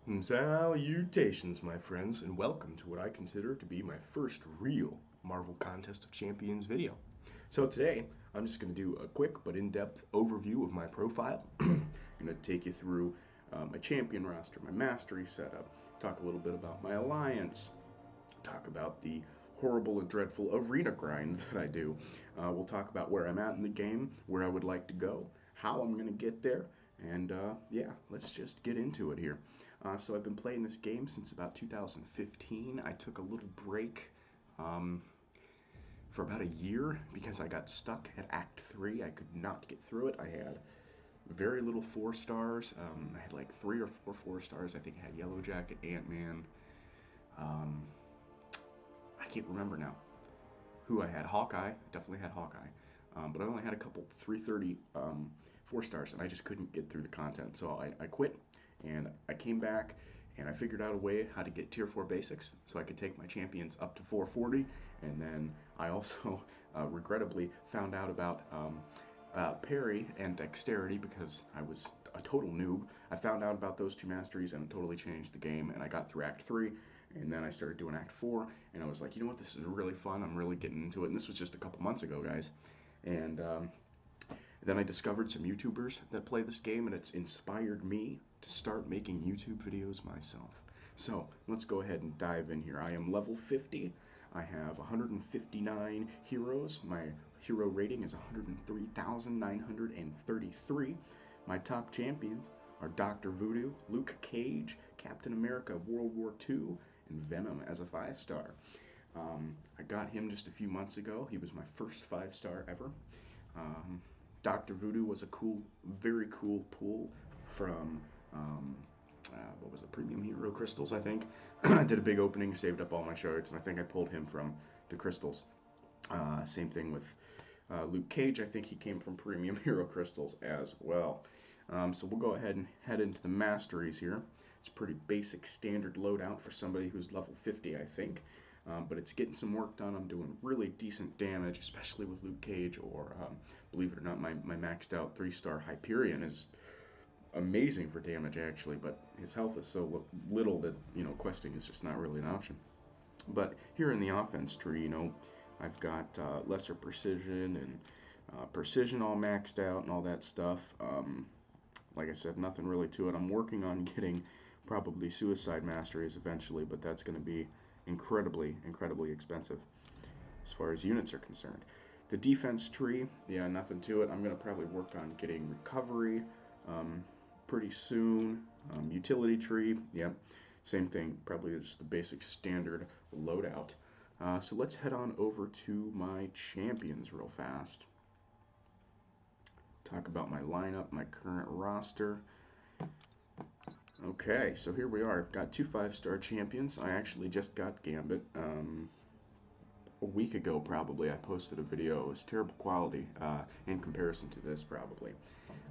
Salutations, my friends, and welcome to what I consider to be my first real Marvel Contest of Champions video. So today, I'm just going to do a quick but in-depth overview of my profile. I'm going to take you through my champion roster, my mastery setup, talk a little bit about my alliance, talk about the horrible and dreadful arena grind that I do. We'll talk about where I'm at in the game, where I would like to go, how I'm going to get there, and yeah, let's just get into it here. So I've been playing this game since about 2015. I took a little break um, for about a year because I got stuck at Act 3. I could not get through it. I had very little 4 stars. I had like 3 or 4 4 stars. I think I had Yellow Jacket, Ant-Man. Um, I can't remember now who I had. Hawkeye. Definitely had Hawkeye. But I only had a couple 330 4 stars, and I just couldn't get through the content. So I quit, and I came back, and I figured out a way how to get tier 4 basics so I could take my champions up to 440. And then I also regrettably found out about parry and dexterity because I was a total noob. I found out about those 2 masteries and it totally changed the game, and I got through Act 3. And then I started doing Act 4, and I was like, you know what, this is really fun. I'm really getting into it. And this was just a couple months ago, guys. And then I discovered some YouTubers that play this game, and it's inspired me to start making YouTube videos myself. So let's go ahead and dive in here. I am level 50. I have 159 heroes. My hero rating is 103,933. My top champions are Dr. Voodoo, Luke Cage, Captain America World War II, and Venom as a 5-star. I got him just a few months ago. He was my first 5-star ever. Dr. Voodoo was a cool, very cool pull from, what was it, Premium Hero Crystals, I think. I did a big opening, saved up all my shards, and I think I pulled him from the crystals. Same thing with Luke Cage. I think he came from Premium Hero Crystals as well. So we'll go ahead and head into the Masteries here. It's a pretty basic standard loadout for somebody who's level 50, I think. But it's getting some work done. I'm doing really decent damage, especially with Luke Cage, or believe it or not, my maxed out 3-star Hyperion is amazing for damage, actually, but his health is so little that, questing is just not really an option. But here in the offense tree, I've got lesser precision and precision all maxed out and all that stuff. Like I said, nothing really to it. I'm working on getting probably Suicide Masteries eventually, but that's going to be incredibly expensive as far as units are concerned. The defense tree, yeah, nothing to it. I'm going to probably work on getting recovery pretty soon. Utility tree, yep, same thing, probably just the basic standard loadout. So let's head on over to my champions real fast. Talk about my lineup, my current roster. Okay, so here we are. I've got 2 5-star champions. I actually just got Gambit a week ago, probably. I posted a video. It was terrible quality in comparison to this, probably.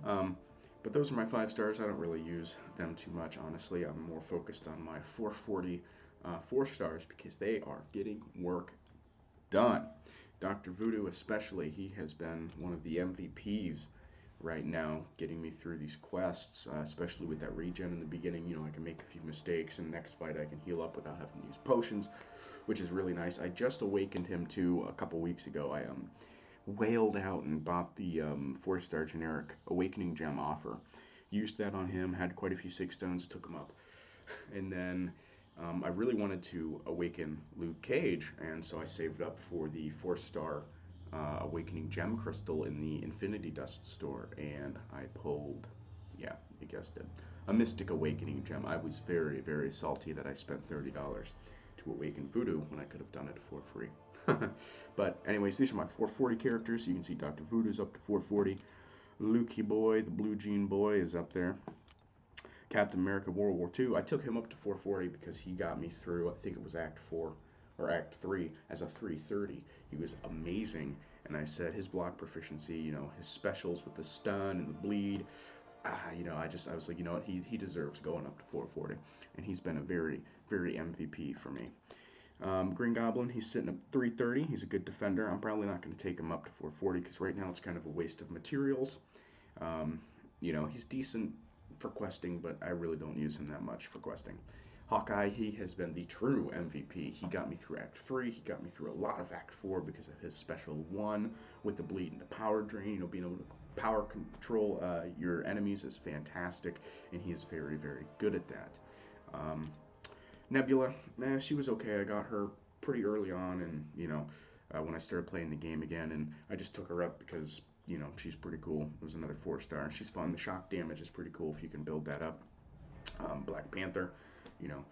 But those are my 5-stars. I don't really use them too much, honestly. I'm more focused on my 440 4-stars because they are getting work done. Dr. Voodoo especially, he has been one of the MVPs right now, getting me through these quests, especially with that regen in the beginning. I can make a few mistakes, and next fight I can heal up without having to use potions, which is really nice. I just awakened him too a couple weeks ago. I wailed out and bought the 4-star generic Awakening Gem offer. Used that on him, had quite a few 6 stones, took him up. And then I really wanted to awaken Luke Cage, and so I saved up for the 4-star Awakening Gem Crystal in the Infinity Dust store, and I pulled, yeah, you guessed it, a Mystic Awakening Gem. I was very salty that I spent $30 to awaken Voodoo when I could have done it for free. But anyways, these are my 440 characters. You can see Dr. Voodoo's up to 440. Lukey Boy, the Blue Jean Boy, is up there. Captain America World War II, I took him up to 440 because he got me through, I think it was Act 4 or Act 3 as a 330. He was amazing, and I said his block proficiency, his specials with the stun and the bleed, I was like, what, he deserves going up to 440, and he's been a very MVP for me. Green Goblin, he's sitting at 330. He's a good defender. I'm probably not going to take him up to 440 because right now it's kind of a waste of materials. He's decent for questing, but I really don't use him that much for questing. Hawkeye, he has been the true MVP. He got me through Act 3. He got me through a lot of Act 4 because of his special 1 with the bleed and the power drain. You know, being able to power control your enemies is fantastic, and he is very, very good at that. Nebula, she was okay. I got her pretty early on, and, you know, when I started playing the game again, and I just took her up because, you know, she's pretty cool. It was another 4-star, and she's fun. The shock damage is pretty cool if you can build that up. Black Panther, you know,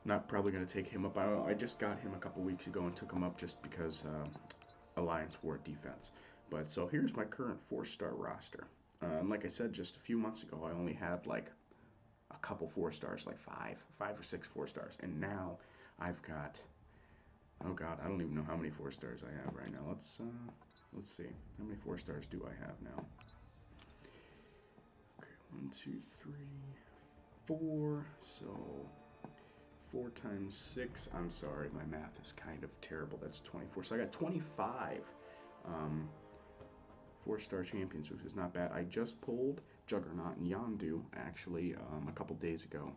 not probably going to take him up. I just got him a couple weeks ago and took him up just because Alliance War defense. But so here's my current 4-star roster. Like I said, just a few months ago, I only had like a couple 4-stars, like five or six 4-stars, and now I've got, oh god, I don't even know how many 4-stars I have right now. Let's see, how many 4-stars do I have now? Okay, 1, 2, 3, 4. So 4 times 6. I'm sorry, my math is kind of terrible. That's 24. So I got 25 4-star champions, which is not bad. I just pulled Juggernaut and Yondu actually a couple days ago.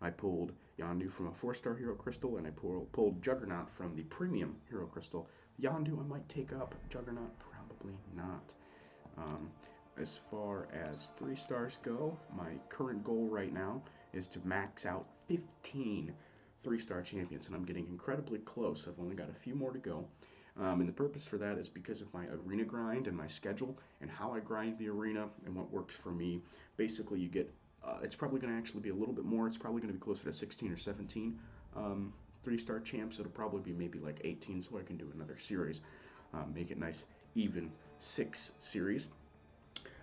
I pulled Yondu from a 4-star Hero Crystal, and I pulled Juggernaut from the Premium Hero Crystal. Yondu I might take up. Juggernaut probably not. As far as 3-stars go, my current goal right now is to max out 15 3-star champions, and I'm getting incredibly close. I've only got a few more to go. And the purpose for that is because of my arena grind and my schedule and how I grind the arena and what works for me. Basically, you get, it's probably going to actually be a little bit more. It's probably going to be closer to 16 or 17 3-star champs. It'll probably be maybe like 18, so I can do another series. Make it nice, even 6 series.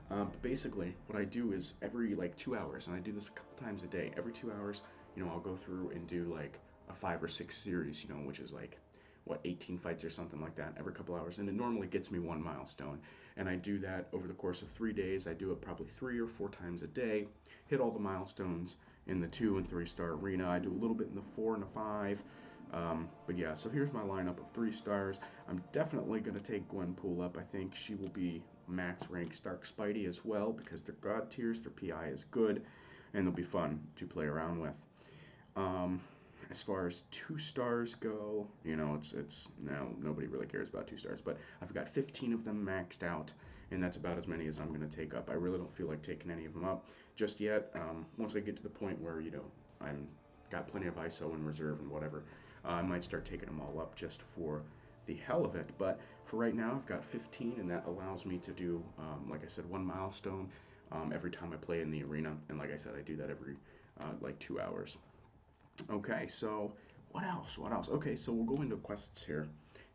But basically, what I do is every like 2 hours, and I do this a couple times a day, every 2 hours, you know, I'll go through and do like a 5 or 6 series, you know, which is like, what, 18 fights or something like that every couple hours, and it normally gets me 1 milestone. And I do that over the course of 3 days. I do it probably 3 or 4 times a day, hit all the milestones in the 2 and 3-star arena. I do a little bit in the 4 and the 5. But yeah, so here's my lineup of 3-stars. I'm definitely going to take Gwenpool up. I think she will be max rank Stark Spidey as well, because they're god tiers, their PI is good, and they'll be fun to play around with. As far as 2-stars go, you know, it's now nobody really cares about 2-stars, but I've got 15 of them maxed out, and that's about as many as I'm going to take up. I really don't feel like taking any of them up just yet. Once I get to the point where, you know, I'm got plenty of ISO in reserve and whatever, I might start taking them all up just for the hell of it. But for right now, I've got 15, and that allows me to do, like I said, 1 milestone every time I play in the arena. And like I said, I do that every like 2 hours. Okay, so what else? What else? Okay, so we'll go into quests here,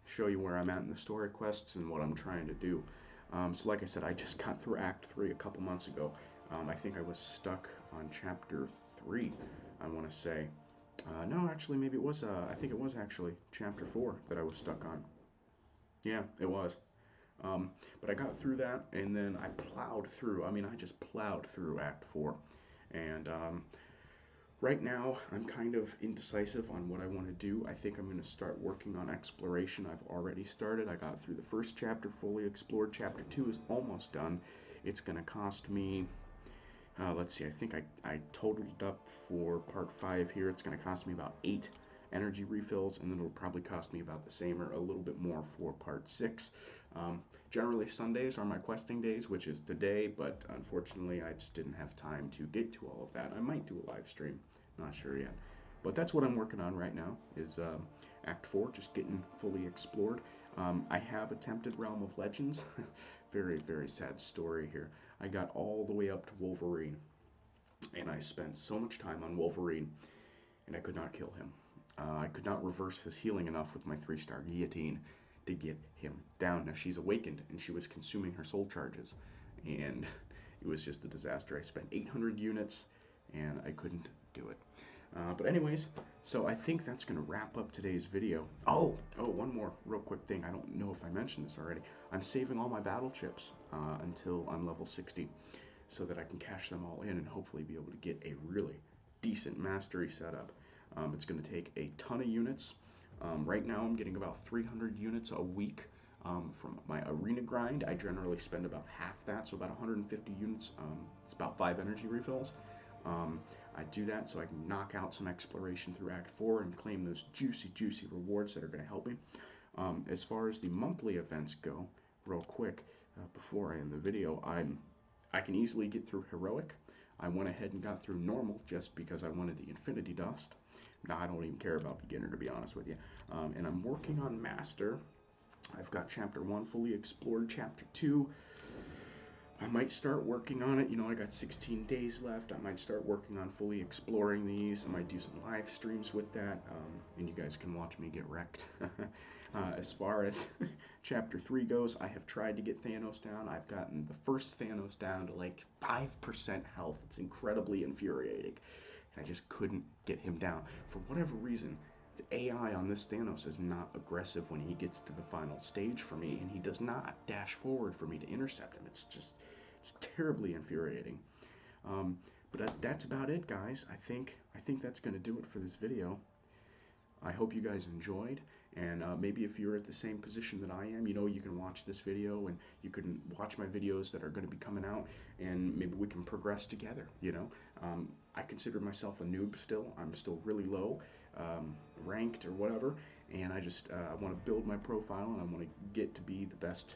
show you where I'm at in the story quests and what I'm trying to do. So like I said, I just got through Act 3 a couple months ago. I think I was stuck on Chapter 3, I want to say. No, actually, maybe it was, I think it was actually Chapter 4 that I was stuck on. Yeah, it was. But I got through that, and then I plowed through. I mean, I just plowed through Act 4. And right now, I'm kind of indecisive on what I want to do. I think I'm going to start working on exploration. I've already started. I got through the first chapter fully explored. Chapter 2 is almost done. It's going to cost me, let's see, I think I totaled up for part 5 here. It's going to cost me about 8 energy refills, and then it'll probably cost me about the same or a little bit more for part 6. Generally, Sundays are my questing days, which is today, but unfortunately, I just didn't have time to get to all of that. I might do a live stream, not sure yet. But that's what I'm working on right now, is Act 4, just getting fully explored. I have attempted Realm of Legends. Very, very sad story here. I got all the way up to Wolverine, and I spent so much time on Wolverine, and I could not kill him. I could not reverse his healing enough with my 3-star guillotine to get him down. Now, she's awakened, and she was consuming her soul charges, and it was just a disaster. I spent 800 units, and I couldn't do it. But anyways, so I think that's going to wrap up today's video. Oh, one more real quick thing. I don't know if I mentioned this already. I'm saving all my battle chips until I'm level 60, so that I can cash them all in and hopefully be able to get a really decent mastery setup. It's going to take a ton of units. Right now I'm getting about 300 units a week From my arena grind, I generally spend about half that, so about 150 units. It's about 5 energy refills. I do that so I can knock out some exploration through Act 4 and claim those juicy, juicy rewards that are going to help me. As far as the monthly events go, real quick, before I end the video, I can easily get through Heroic. I went ahead and got through Normal just because I wanted the Infinity Dust. Now, I don't even care about Beginner, to be honest with you. And I'm working on Master. I've got Chapter 1 fully explored. Chapter 2, I might start working on it. You know, I got 16 days left. I might start working on fully exploring these. I might do some live streams with that, and you guys can watch me get wrecked. As far as Chapter 3 goes, I have tried to get Thanos down. I've gotten the first Thanos down to like 5% health. It's incredibly infuriating. And I just couldn't get him down. For whatever reason, the AI on this Thanos is not aggressive when he gets to the final stage for me, and he does not dash forward for me to intercept him. It's terribly infuriating. But that's about it, guys. I think that's going to do it for this video. I hope you guys enjoyed, and maybe if you're at the same position that I am, you know, you can watch this video and you can watch my videos that are going to be coming out, and maybe we can progress together, you know. I consider myself a noob still. I'm still really low ranked or whatever, and I just I want to build my profile, and I want to get to be the best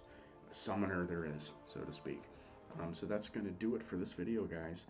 summoner there is, so to speak. So that's going to do it for this video, guys.